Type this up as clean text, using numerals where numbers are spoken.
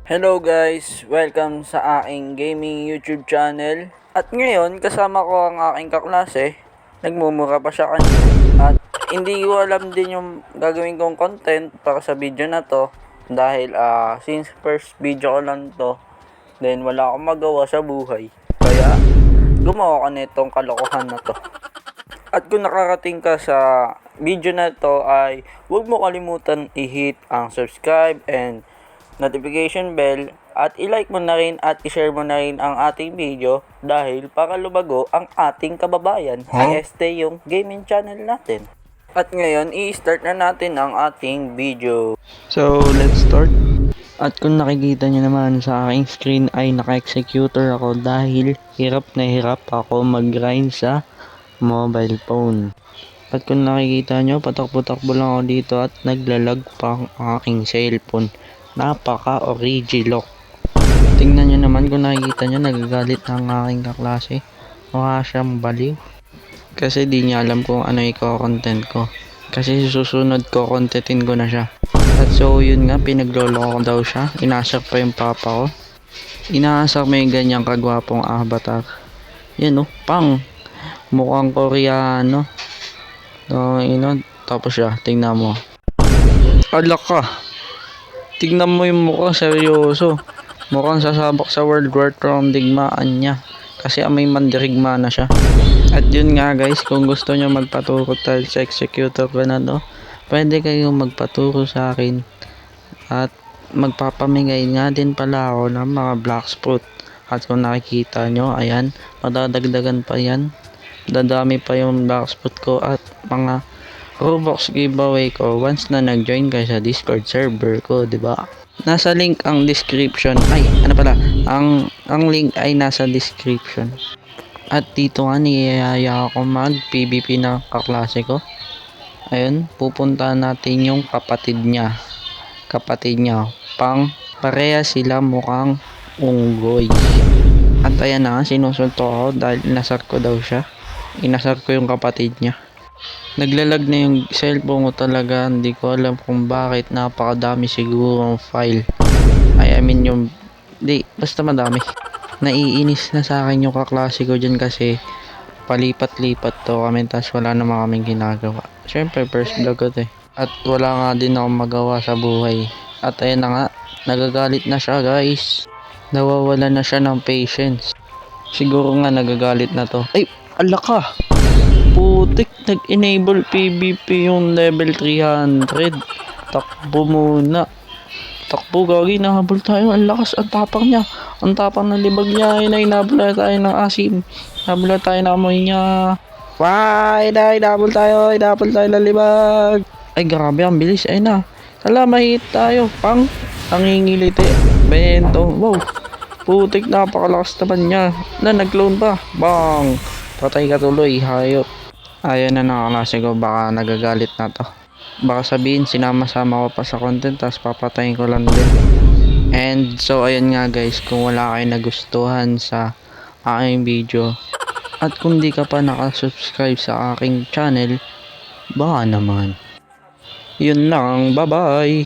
Hello guys! Welcome sa aking gaming YouTube channel. At ngayon, kasama ko ang aking kaklase. Nagmumura pa siya kanina. At hindi ko alam din yung gagawin kong content para sa video na to. Dahil since first video ko lang to, then wala akong magawa sa buhay. Kaya gumawa ko nitong kalokohan na to. At kung nakarating ka sa video na to ay huwag mo kalimutan i-hit ang subscribe and notification bell at i-like mo na rin at i-share mo na rin ang ating video dahil para lumago ang ating kababayan ay yung gaming channel natin. At ngayon, i-start na natin ang ating video. So, let's start. At kung nakikita nyo naman sa aking screen ay naka-executor ako dahil hirap na hirap ako mag-grind sa mobile phone. At kung nakikita nyo, patakbo-takbo lang ako dito at naglalag pa ang aking cellphone. Napaka-original. Tingnan nyo naman kung nakikita nyo, nagagalit na ang aking kaklase. Mukha siyang baliw. Kasi di niya alam kung ano i-content ko. Kasi susunod ko, contentin ko na siya. At so yun nga, pinaglolo ko daw siya. Inasak pa yung papa ko. Inaasak mo yung ganyang kagwapong avatar. Yan pang. Mukhang Koreano. So, tapos siya, tingnan mo. Alak ka. Tingnan mo yung mukhang seryoso. Mukhang sasabak sa World War II ang digmaan niya. Kasi may mandirigma na siya. At yun nga guys, kung gusto nyo magpaturo tayo sa executor ko na to, pwede kayong magpaturo sa akin. At magpapamigay nga din pala ako ng mga Blacksprout. At kung nakikita nyo, ayan, madadagdagan pa yan. Dadami pa yung Blacksprout ko at mga Robux giveaway ko once na nag-join kayo sa Discord server ko, 'di ba? Nasa link ang description. Ay, ano pala? Ang link ay nasa description. At dito nga niyayaya ako mag PvP na kaklase ko. Ayun, pupuntahan natin yung kapatid niya. Pang pareha sila mukhang unggoy. At ayan na nga, sinusunto ako dahil inasar ko daw siya. Inasar ko yung kapatid niya. Naglalag na yung cellphone ko talaga. Hindi ko alam kung bakit. Napakadami siguro ang file. Basta madami. Naiinis na sa akin yung kaklase ko dyan kasi palipat-lipat to kami tas wala naman kaming ginagawa. Siyempre first vlog ko to At wala nga din akong magawa sa buhay. At ayun na nga, nagagalit na siya guys. Nawawala na siya ng patience. Siguro nga nagagalit na to. Ay, ala ka! Putik, nag-enable PvP yung level 300. Takbo muna. Takbo gagi, nahabol tayo. Ang lakas, ang tapang niya. Ang tapang ng libag niya. Nabula tayo ng asim. Nabula tayo ng amoy niya. Why? Nabul tayo ng libag. Ay, grabe, ang bilis. Ay na. Tala, mahit tayo. Pang, nangingiliti. Bento. Wow. Putik, napakalakas naman niya. Nag-clone pa. Bang. Patay ka tuloy, hayop. Ayun na nakaklase ko, baka nagagalit na to. Baka sabihin, sinama-sama ko pa sa content, tapos papatayin ko lang din. And so, ayun nga guys, kung wala kayo nagustuhan sa aking video, at kung di ka pa nakasubscribe sa aking channel, baka naman. Yun lang, bye-bye!